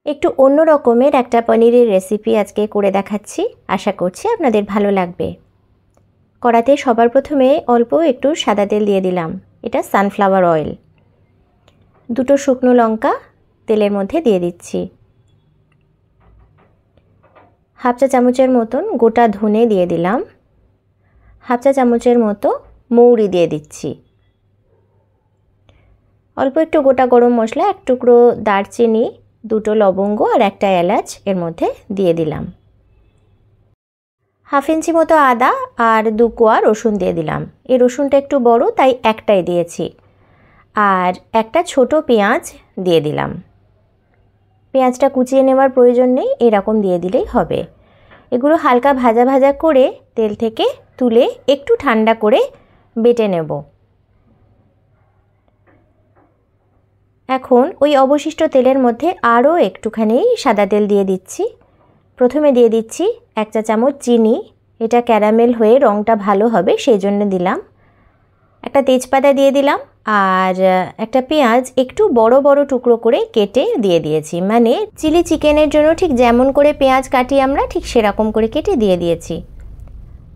একটু অন্য রকমের একটা পনিরের রেসিপি আজকে করে দেখাচ্ছি, আশা করছি আপনাদের ভালো লাগবে। কড়াতে সবার প্রথমে অল্প একটু সাদা তেল দিয়ে দিলাম, এটা সানফ্লাওয়ার অয়েল। দুটো শুকনো লঙ্কা তেলের মধ্যে দিয়ে দিচ্ছি। হাফ চা চামচের মতন গোটা ধনে দিয়ে দিলাম। হাফ চা চামচের মতো মৌরি দিয়ে দিচ্ছি। অল্প একটু গোটা গরম মশলা, এক টুকরো দারচিনি, দুটো লবঙ্গ আর একটা এলাচ এর মধ্যে দিয়ে দিলাম। হাফ ইঞ্চি মতো আদা আর 2 কোয়া রসুন দিয়ে দিলাম। এই রসুনটা একটু বড় তাই একটাই দিয়েছি। আর একটা ছোট পেঁয়াজ দিয়ে দিলাম। পেঁয়াজটা কুচিয়ে নেওয়ার প্রয়োজন নেই, এরকম দিয়ে দিলেই হবে। এগুলো হালকা ভাজা ভাজা করে তেল থেকে তুলে একটু ঠান্ডা করে বেটে নেব। এখন ওই অবশিষ্ট তেলের মধ্যে আরও একটুখানি সাদা তেল দিয়ে দিচ্ছি। প্রথমে দিয়ে দিচ্ছি 1 চা চামচ চিনি, এটা ক্যারামেল হয়ে রঙটা ভালো হবে সেই জন্য দিলাম। একটা তেজপাতা দিয়ে দিলাম আর একটা পেঁয়াজ একটু বড় বড় টুকরো করে কেটে দিয়ে দিয়েছি। মানে চিলি চিকেনের জন্য ঠিক যেমন করে পেঁয়াজ কাটি আমরা, ঠিক সেরকম করে কেটে দিয়ে দিয়েছি।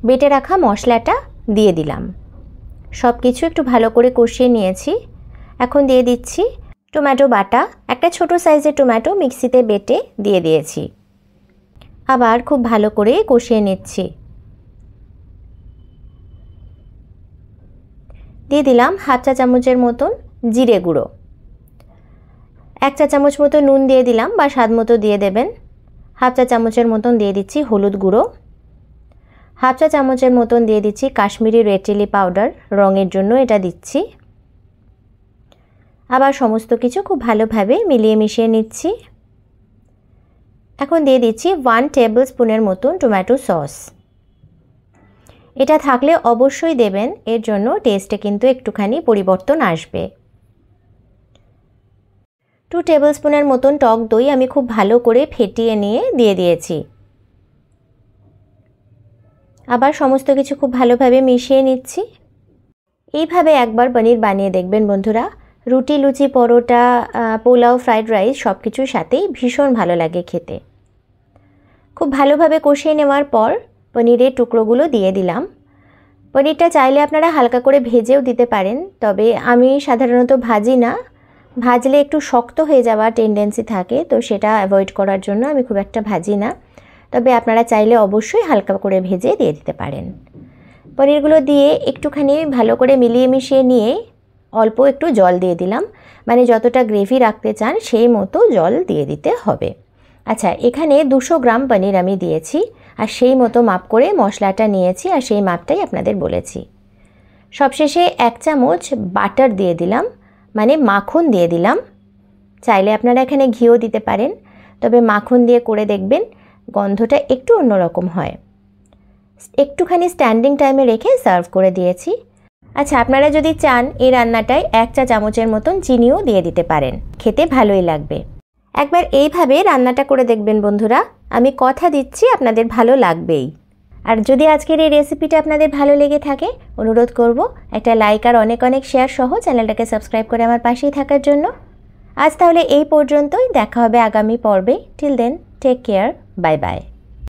বেটে রাখা মশলাটা দিয়ে দিলাম। সব কিছু একটু ভালো করে কষিয়ে নিয়েছি। এখন দিয়ে দিচ্ছি টমেটো বাটা। একটা ছোট সাইজের টমেটো মিক্সিতে বেটে দিয়ে দিয়েছি। আবার খুব ভালো করে কষিয়ে নিচ্ছি। দিয়ে দিলাম হাফ চা চামচের মতন জিরে গুঁড়ো। 1 চা চামচ মতো নুন দিয়ে দিলাম, বা স্বাদ মতো দিয়ে দেবেন। হাফ চা চামচের মতন দিয়ে দিচ্ছি হলুদ গুঁড়ো। হাফ চা চামচের মতন দিয়ে দিচ্ছি কাশ্মীরি রেড চিলি পাউডার, রঙের জন্য এটা দিচ্ছি। আবার সমস্ত কিছু খুব ভালোভাবে মিলিয়ে মিশিয়ে নিচ্ছি। এখন দিয়ে দিচ্ছি 1 টেবিল স্পুনের মতন টমেটো সস। এটা থাকলে অবশ্যই দেবেন, এর জন্য টেস্টে কিন্তু একটুখানি পরিবর্তন আসবে। 2 টেবিল স্পুনের মতন টক দই আমি খুব ভালো করে ফেটিয়ে নিয়ে দিয়ে দিয়েছি। আবার সমস্ত কিছু খুব ভালোভাবে মিশিয়ে নিচ্ছি। এইভাবে একবার পনির বানিয়ে দেখবেন বন্ধুরা, রুটি, লুচি, পরোটা, পোলাও, ফ্রাইড রাইস সব কিছুর সাথেই ভীষণ ভালো লাগে খেতে। খুব ভালোভাবে কষিয়ে নেওয়ার পর পনিরের টুকরোগুলো দিয়ে দিলাম। পনিরটা চাইলে আপনারা হালকা করে ভেজেও দিতে পারেন, তবে আমি সাধারণত ভাজি না। ভাজলে একটু শক্ত হয়ে যাওয়ার টেন্ডেন্সি থাকে, তো সেটা অ্যাভয়েড করার জন্য আমি খুব একটা ভাজি না। তবে আপনারা চাইলে অবশ্যই হালকা করে ভেজে দিয়ে দিতে পারেন। পনিরগুলো দিয়ে একটুখানি ভালো করে মিলিয়ে মিশিয়ে নিয়ে অল্প একটু জল দিয়ে দিলাম। মানে যতটা গ্রেভি রাখতে চান সেই মতো জল দিয়ে দিতে হবে। আচ্ছা, এখানে 200 গ্রাম পনির আমি দিয়েছি, আর সেই মতো মাপ করে মশলাটা নিয়েছি, আর সেই মাপটাই আপনাদের বলেছি। সবশেষে 1 চামচ বাটার দিয়ে দিলাম, মানে মাখন দিয়ে দিলাম। চাইলে আপনারা এখানে ঘিও দিতে পারেন, তবে মাখন দিয়ে করে দেখবেন, গন্ধটা একটু অন্যরকম হয়। একটুখানি স্ট্যান্ডিং টাইমে রেখে সার্ভ করে দিয়েছি। আচ্ছা, আপনারা যদি চান এই রান্নাটায় 1 চা চামচের মতন চিনিও দিয়ে দিতে পারেন, খেতে ভালোই লাগবে। একবার এইভাবে রান্নাটা করে দেখবেন বন্ধুরা, আমি কথা দিচ্ছি আপনাদের ভালো লাগবেই। আর যদি আজকের এই রেসিপিটা আপনাদের ভালো লেগে থাকে, অনুরোধ করব একটা লাইক আর অনেক অনেক শেয়ার সহ চ্যানেলটাকে সাবস্ক্রাইব করে আমার পাশেই থাকার জন্য। আজ তাহলে এই পর্যন্তই, দেখা হবে আগামী পর্বে। Till then, take care, bye by.